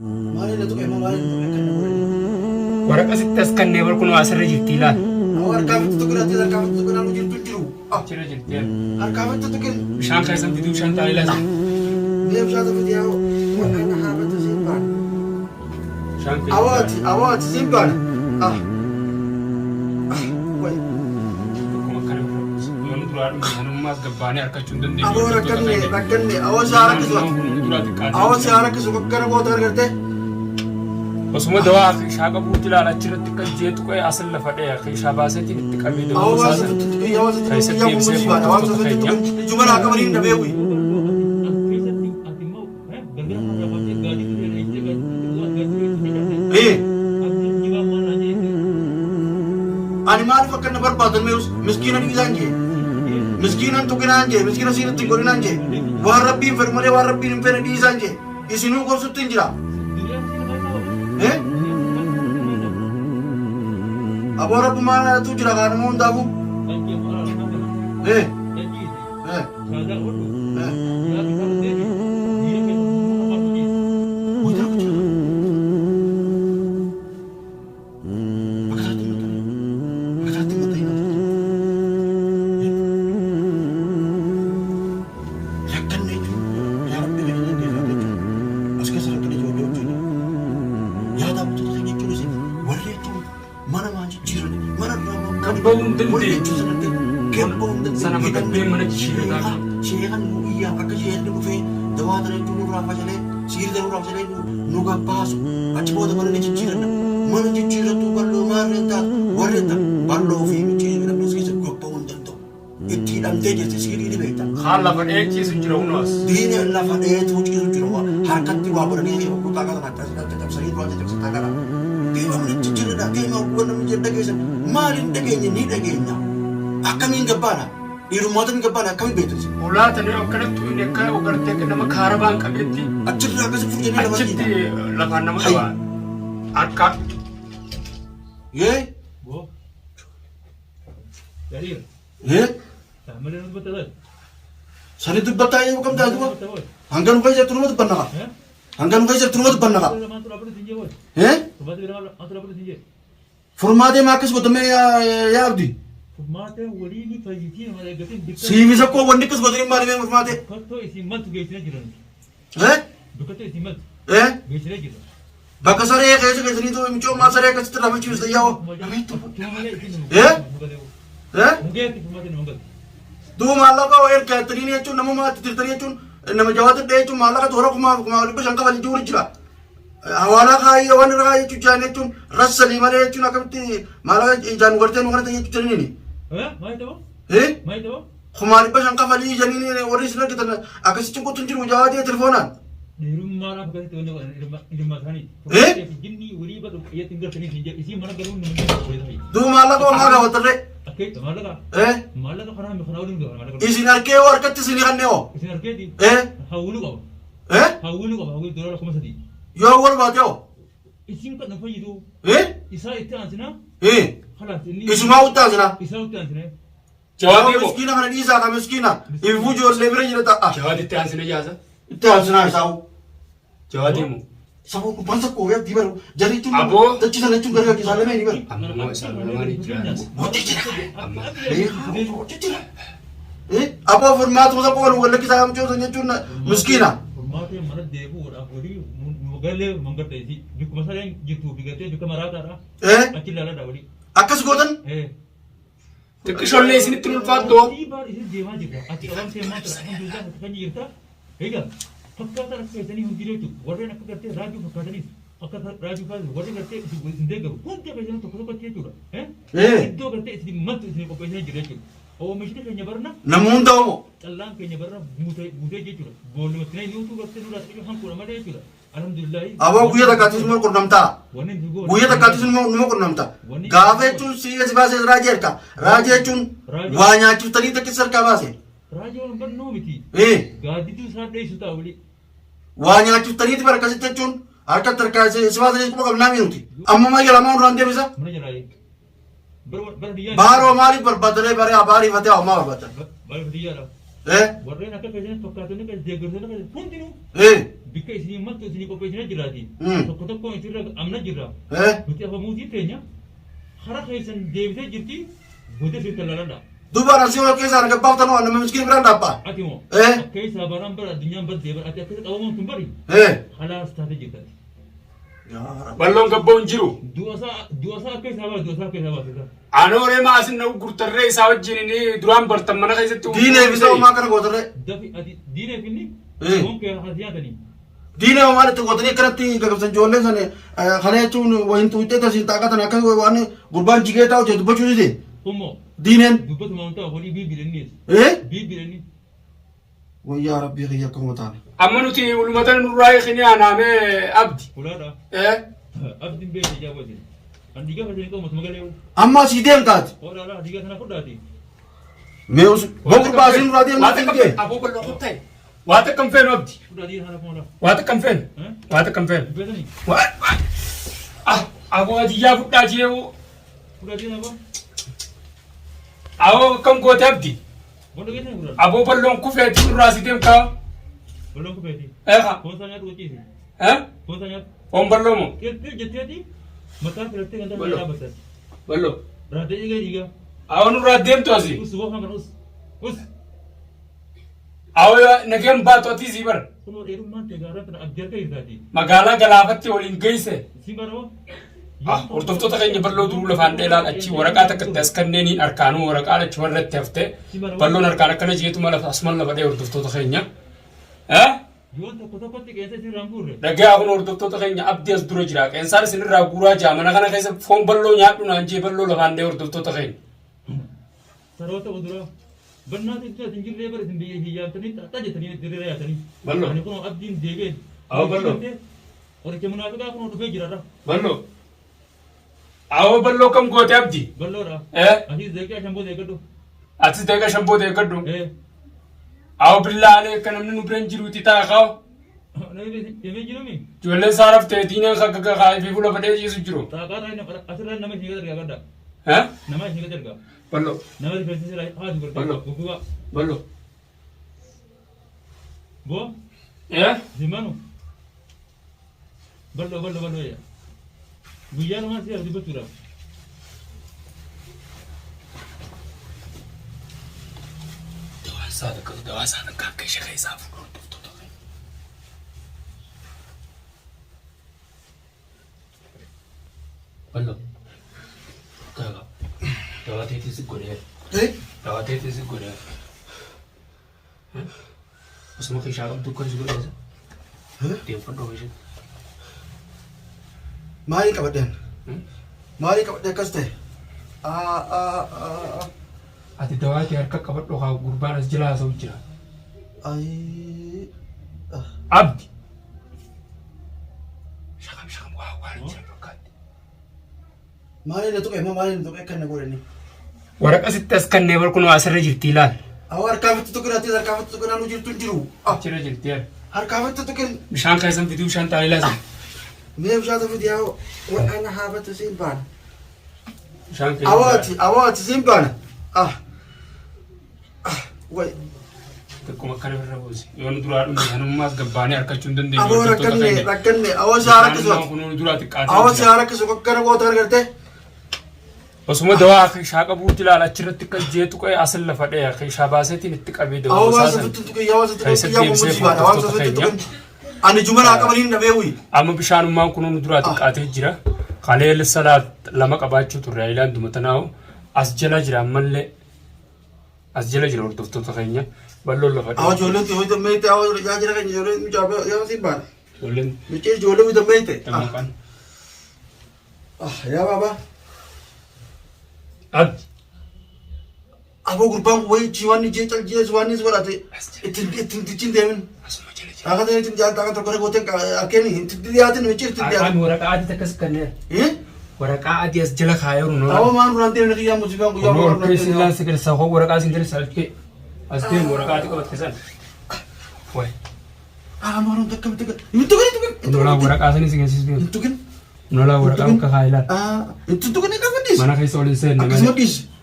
Maali na to kay maali na to kay kanna. Waraqaa sitti as kannee bar kun asirra jirti ilaal. Harkaafatti tokko naatti harkaafatti tokko naannoo jirtu jiru. Achirra jirti. Harkaafatti tokko Bishaan keessan fiduu bishaan taa'ee ilaala. deem shaata fiti yaa'u waan haabata simbaan. Bishaan Awaati simbaan. Way. Akkuma kana mana duraa manummaas gabbaanee harkachuu hin dandeenye. Aboo rakkanne awwaasa harkisu. Awwaasa harkisu bakkana boota argarte. Osuma dawaa fi shaaqa buuti ilaala achirratti kan jeetu qo'ee asin lafa dhee fi shabaaseetiin itti qabee dawoo Awwaasa fitti awwaasa fitti jumala akka waliin dhabee wuyi. Ani maaliif akka na barbaadan meerus miskiina dhiisaan jee miskiinan tuqinaan jee miskiina siinatti godhinaan jee waan rabbiin fedhu malee waan rabbiin hin fedhe dhiisaan jee isinuu gorsutti hin jira. Aboo rabbumaan tu jira kaanamoo hundaafu. Sana magandang mana jijjiirraa Sheekan guyyaa akka sheerri dhufee dawaa tana jechuun nurraa facalee siirri nurraa facalee nu gabbaasu achi booda mana jijjiiranna mana jijjiirrattu bal'oo maarreen taatu warreen taatu bal'oo fi michee namni keessa gabba'uu hin danda'u itti hidhamtee jirti siirii ni beekta. haan lafa dhee ciisu jira hunaas. Diinee lafa dheetuu ciisu jira harkatti waa godhanii kutaa kana akka cabsanii duraa cabsataa kana deemamni jijjiirradha deemaa waan namni jedha dhageessan maaliin dhageenya ni dhageenya akkamiin gabbaana. Dhiirummaata ni gabbaan akkamiin beektu? Olaatanii akkanatti inni akka ogartee nama kaarabaan qabeetti. Achirraa akkasii fuudhanii lafa Achitti lafaan nama qabaa. Harka. Yee? Yee? Sani dubbataa yoo qabdaa duba? Hanga nu keessa jirtu nama dubbanna qaba. Hanga nu keessa jirtu nama dubbanna qaba. Yee? Furmaatee maa akkas godhamee yaabdi? Furmaatee waliin fayyisii nama eeggateen Siimisa koo wanni akkas godhanii maaliif furmaatee? Fattoo isin maltu geessina jiran. Dukkattoo isin maltu geessina jiran. Bakka saree keessa keessanii too michoo maa saree akkasitti rafachiisa yaa'oo. Mugeetti furmaatee nama galti. Duuba maallaqa erga ettanii jechuun nama maatti tirtanii jechuun nama jawaati dhee jechuun maallaqa toora kumaa dhibba shan qaban jiru jira. Hawaala kaayee waan irraa jechuun jaan jechuun rassanii malee jechuun akkamitti maallaqa ijaan gartee nu kana ta'e jechuun jennini. Maal ta'u? Maal ta'u? Kumaa dhibba shan qafanii jennini warri isin argitan akkasitti kutuun jiru jawaati telefoonaan. Dhiirummaadhaaf akkasitti wanni dhimma isaanii. Jinni walii badhu qiyyaatti hin galchanii isin mana galuun nama hin Duuba maallaqa waan haa gaafatalle. Maallaqa? Maallaqa kanaa waliin gaba maallaqa. Isin harkee hoo harkatti isin kannee hoo? Isin harkeeti? Hawwulu qaba. Hawwulu qaba hawwulu dolara kuma sadii. Yoo wal baate hoo? Isin kan na fayyidu. Isaa itti aansina. Isumaa uttaasina. Isaa itti aansina. Jawaabee moo? Miskiina kana dhiisaa ka miskiina. Ifuu ijoollee bira jira ta'a. Jawaabee itti aansine jaasa. Itti aansinaa isaa'u. Jawaabee moo? Sabuu kubbaan sakkoo yaa dibaru. Jarri jechuun Aboo. dachisan jechuun gara gaggeessaa lamee ni bara. Amma isaan lamaanii jiraas. Mootii jira. Mootii jira. Aboo furmaatu sakkoo wal lakkisaa hamcoosan jechuun miskiina. Furmaatee mana deebi'uudhaaf walii galee mangadda isii bikkuma sareen jirtu bigatee bikka maraataadha. Achi ilaaladha walii. Akkas gootan. Xiqqishoollee isinitti ulfaattoo. Baar isin deemaa jirta. Ati qabamtee maanta alhamdulillah kan jirta. Egaa fakkaataan akka keessanii hundi jechuudha. Warreen akka gartee raajuu fakkaataniif akka raajuu faatu warreen gartee isin deeggaru hundi keessanii tokko tokkotti jechuudha. Iddoo gartee isin mantu isin qopheessanii jiru jechuudha. Oomishni keenya barna. Namni hunda oomo. Callaan keenya barna guutee jechuudha. Boolli makinaa yuutuu gartee nurraa xiqqoo hanquudha malee jechuudha. Alhamdulillah. Aboo guyyaa takkaattis numa qunnamtaa. Guyyaa takkaattis numa qunnamtaa. Gaafa jechuun siyyas baasee raajii harka. Raajii jechuun waa nyaachiftanii takkis harkaa baase. Raajii wal bannoo miti. Gaaddituu isaa dheessu ta'a walii. Waa nyaachiftaniiti bara akkasitti jechuun harkatti harkaa si baasanii kuma qabnaa miinuti. Amma maa jedhamaa hundaan deebisa. Mana jalaa Baaroo maaliif barbaadanii baree baariifatee hawwamaa barbaaddan? Baay'ee diyyaadha. warreen akka keessatti fakkaatanii kan deeggartoonni kan hundinuu bikka isinii maltu isinii qopheessina jiraati tokko tokko isinirra amna jirra nuti afamuutii teenya hara keessan deebitee jirti gootee isin tallaladha. Duuba rasii wal keessaa arga baaftan waan nama miskiin biraan dhaabba. Ati moo keessaa baraan bara addunyaan baddee bara ati akkasii qabamuun tun bari halaas taatee jirtati. Balloon gabboo hin jiru. Du'asaa akka isaa baatu du'asaa akka isaa baatu. Anooree maasin na gurgurtarree isaa wajjin inni duraan bartan mana keessatti. Diinee fi sababa kana gootarree. Dafi ati diinee fi inni foon kee haa siyaatanii. Diinee waan itti gootanii akkanatti gagabsan ijoollee sana kana jechuun wayin tuuttee tasiin taaqatan akkas waan gurbaan jigee taa'u jedhu dubbachuu dide. Kummoo. Diineen. Dubbatuma wantaa walii biibilennis. Biibilennis. Wayyaa rabbii kiyya akkuma taane. Amma nuti ulumatan nurraa eeganii anaamee abdi. Kulaadha. Abdiin beekne jaabate. An diigaa fasanii qabu matu magalee. Amma sii deemtaati. Oolaa diigaa sana fudhaati. Mee usu boqor baasiin nurraa deemtaati. Aboo bal'oo qotta'e. Waata kam feenu abdi. Fudhaati sana fuula. Waata kam feenu. Waata kam feenu. Beekani. Aboo adiyyaa fudhaa jeewu. Fudhaati sana baa. Aboo kam goote abdi. Aboo balloon kufeeti nurraa si deemtaa. Balloon kufeeti. Foon isaa nyaatu wajjiisi. Foon isaa nyaatu. Foon balloo moo. Jetteeti mataa filattee kan danda'e dhaabatan. Balloo. Raatee dhiigaa. Aboo nurraa deemtu asii. Us waan kana us. Aboo nageen baatu ati sii bara. Kunoo dheerummaan ta'e gaaraan tana abdii harka isaati. Magaalaa galaafatti waliin geesse. Siin baraa. Hordoftoota keenya balloo duruu lafaan dheelaan achi waraqaa takkatti as kanneen harkaanuu waraqaan achi warratti haftee balloon harkaan akkana jeetu mala asumaan lafa dhee hordoftoota keenya. Yoon tokko tokkotti qeensa isinirraan guurre. Dhagaa kun hordoftoota keenya abdii as dura jira. Qeensaan isinirraa guuraa jira. Mana kana keessa foon balloo nyaadhu naan jee balloo lafaan dhee hordoftoota keenya. Saroota kuduraa. Bannaati itti asin jirree bara isin biyya hiyyaamtanii xaxaa jettanii dirree yaatanii. Balloo. Ani kun abdiin deebi'e. Balloo. Qoricha munaafiqaa kun dhufee jirarra. Balloo. Awoo balloo kam goote abdi? Balloodha. Atis deeqaa shamboo deeggadhu. Atis deeqaa shamboo deeggadhu. Awoo billaalee akka namni nu biraan jiruuti ta'a kaa'u. Deemee jirumi. Ijoolleen saaraaf ta'e diinaan akka kaa'ee fi fuula fadhee ciisu jiru. Taaqaa asirraa nama ishee gadi argaa. Nama ishee gadi argaa. Balloo. Nama rifeensi haati godhatee. Balloo. Guggugaa. Balloo. Boo. Zimanu. Balloo yaa. Guyyaa lamaa si argi dubbachuudhaaf. Dawaa isaa akka akka ishee keessaa fuudhu hordoftoota keenya. Balloo. Dawaa teetii si godhee. Dawaa teetii si godhee. Osuma keeshaa qabdu kan si godheessa. Deemfadhoo ishee. Maali qabadeen? Maali qabadee akkas ta'e? Ati dawaa kee harka qabadhoo haa gurbaan as jala haasa'u jira. Abdi. Shakam waan jira fakkaatti. Maali na tuqe akka na godhani? Waraqaa sitti as kannee barkunoo asirra jirti ilaal. Harkaafatti tuqinaatti harkaafatti tuqinaan jirtu hin jiru. Jira jirti yaala. Harkaafatti tuqin. Bishaan keessan fituu bishaan taa'ee laasa. Mee bishaan fidiyaa waan haabatu siin baana. Bishaan keessan. Awaati siin baana. Way. Akkuma akkana irra buusi. Yoon duraa dhume hanummaas gabbaanee harkachuu hin dandeenye. Awoo rakkanne awoo si harakkisu. Kunuun duraa xiqqaate. Awoo si harakkisu akkana goota argarte. Osuma dawaa keeshaa qabuutti ilaala achirratti kan jeetu qo'ee asin lafa dhee keeshaa baaseetiin itti qabee dawaa isaa. Awoo waan safittu tuqee yaa waan safittu tuqee. Ani jumalaa qabanii na beewi. Amma bishaanummaan kunuun duraa xiqqaatee jira. Kalee salaat lama qabaachuu turre ayilaan dumatanaa'u as jala jira ammallee as jala jira hordoftoota keenya balloon lafa dhee. Awoo ijoolleen yoo dammeeyte awoo yaa jira keenya ijoolleen mucaa yaa siin baana. Ijoolleen. Mucee ijoollee yoo dammeeyte. Dammuqaan. Yaa baabaa. Abdi. Aboo gurbaan wayii jiwaanni jee caljees waannis godhate ittiin deemin. Akka ta'e ittiin jaalta akka tokko gooteen akkeen ittiin dhiyaatin michi ittiin dhiyaatin. Qaami waraqaa adii takkas kanneen. Waraqaa adii as jala kaayee jiru. Awoo maan duraan deemne qiyyaa muuziqaan guyyaa boqonnaa. Warqee sillaan si gadi saakoo waraqaa si gadi salphee as deemu waraqaa adii qabatte san. Wayi. Maaruun takka bitti gadi. Hintu gadi tuqin. Nolaa waraqaa sanii si geessisu deemu. Hintu gadi. Nolaa waraqaa bakka kaayilaan. Hintu gadi qaba dhiis. Mana keessa oliin seenne.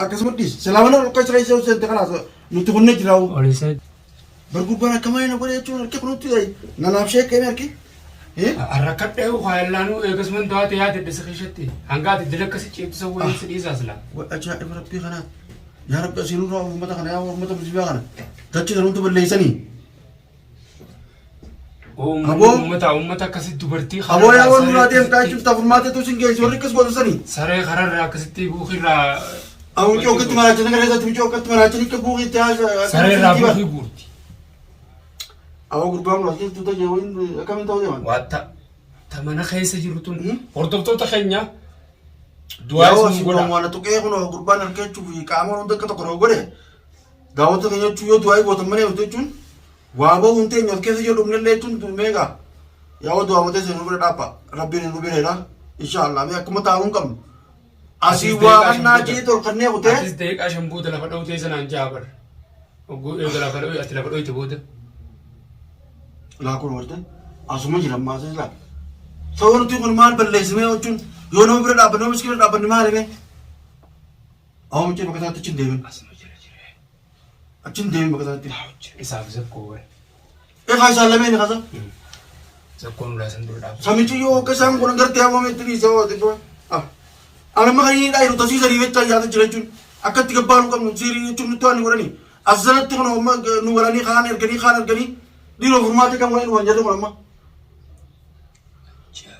Akkasuma dhiis. Silaa mana akka isa keessa seente kanaas nuti kunnee jiraa'u. Oliin seenne. برغوبانا كمان نقول يا شو كيف نوتي نلعب شيء كمان أركي الركض ده وخيلانو قسمن دوات يا تدسخيشتي هنقات الدلكس تشيب تسوي سديس أصلا وأجائب ربي خنا يا رب أسيرون راو متى خنا يا متى بزبيا خنا تأتي لون تبليسني أمتا كسي دبرتي أبو يا ولد مراتي كاي شوف تفرماتي تو سنجي وري كس بولو سني ساري خرر راكستي بوخيرا أو جو كت مراتي نقدر إذا تبي جو كت مراتي نك بوخي تاج ساري رابوخي بورتي أو غربان لكن تو تجاوين كم تاو جوان واتا تمنا خيسة جرتون أردوتو تخينيا دواس مقولا وانا تو كيه كنا غربان الكي شوفي كامون عندك كتقرأ وقوله دعوة تخينيا شو دواي بوتمني وتجون وابو أنت نيوك كيسة جو لمن اللي تون تميجا يا ودو أمتى سنوبر دابا ربي نوبر هلا إن شاء الله مي أكمل تعاون كم أسيوا أنا جيت وركني أوتة أسيس ديك عشان بوده لفت أوتة سنان جابر وقول إيه لفت أوتة أتلفت أوتة بوده لا كون ورده أسمع جرام ما سيلا ثور تيجون مال بالليزمه وجون يونو برد أبنو مسكين أبنو مال مه أو مجھے بکتا تو چندے چندے بکتا تو إسحاق زكوه إيه خايس على مين خاصة زكون ولا سندور داب سامي يو كسام كون غير تيامو متري سوا تقول أنا ما خليني دايرو تسي سري ويتا يا تجرجون أكتر تكبروا كم سيري تون تواني وراني أصلا تكون هم نوراني خان يركني ديرو فرماتي كم وين وانجلو كلام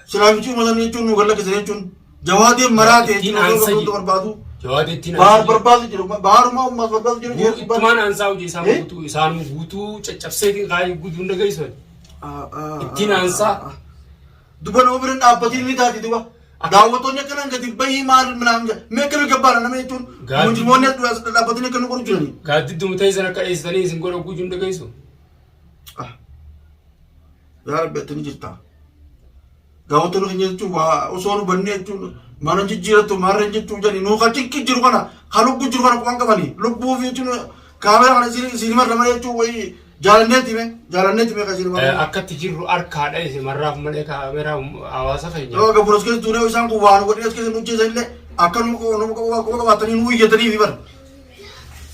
سلامي شو مثلا يجون نورلا كسرين جون جوادي مراتي جون تو بربادو جوادي تين بار بربادو جرو بار ما بربادو جرو إتمان أنساو جيسام غوتو إسان غوتو چپسه غاي غوتو ندگاي سو إتين أنسا دوبن أوبرن أبدي ني دادي دوبا دعوتوني كنا نقدي بهي مال منامجا مكر كبارنا ميتون مجموعة أبدي نكنا نقول جوني قاعد دوم تايزنا كايزني سنقول غوتو ندگاي سو يا رب تنجتا دعوتوني كنا نجوا أصور بني نجوا ما نجيرة تو ما نجيت تو جاني نو خاتين كي جروكنا خالو بجروكنا كمان كماني لو بوفي تون كاميرا كنا سينما لما يجوا وي جالني تيمه كاسينما أكتر تجيرو أركاد أي مرة من كاميرا أواسا فيني لو كبروس كده تونه ويسان كوان وكده كده نوجي زين أكن نمو باتني نوي يتري فيبر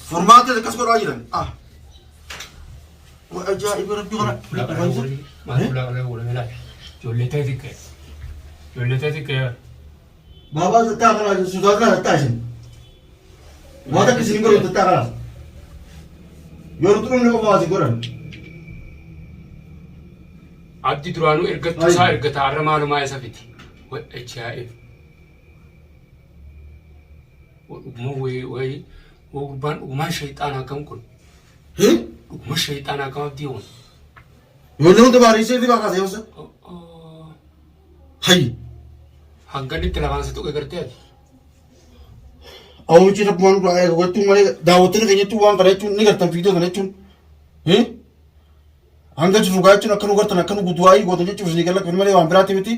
فورمات ده كسر راجلا وأجا ربي غنا ما جولة تذكر بابا تتاخر سودانا تتاشن ما ده كسي نقول تتاخر يورتون لو ما سيقولن عبد درانو إرجت تسا إرجت عرما لما يسافيتي وإتشائف وموي وقربان وما شيطانا كم كل وما شيطانا كم ديون يورتون تباري سيدي بقى سيوسه هاي هنگني تلفان ستو كرتيه أو مجھے رب مان رہا ہے وہ تو مارے دعوتیں کہیں تو وہاں کرے تو نہیں کرتا ویڈیو کرے تو ہیں ہنگا جو گایا تو نکنو کرتا نکنو گدوائی گو تو جو نکلا پھر میرے وہاں براتی متی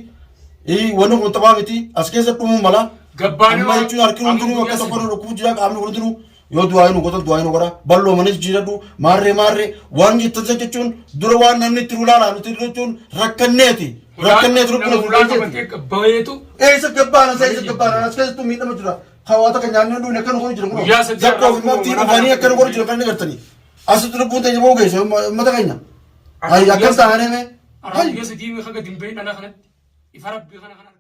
ای ونو متبا متی اسکے سے تم ملا گبانی ما جو ارکن اندرو وقت تو کرو رکو جا کام نو اندرو یو دعائی نو گوتو دعائی نو کرا بلو منس جیرا دو مارے وان جی تزے چون دروان نمنی ترولا نو تیرو چون رکنے تی ترو رکنے بویتو ایسا گبانا اسکے تو مینا مجرا خواتا كنيانو دو نكانو كوري جرو زكو في مبتي نفاني كانو كوري جرو كانو كرتني أصلا بوتا يبغوا جيس ما تكينا هاي أكل تاني مه هاي جيس دي مخك دين بين أنا خنت يفرق بيخنا خنا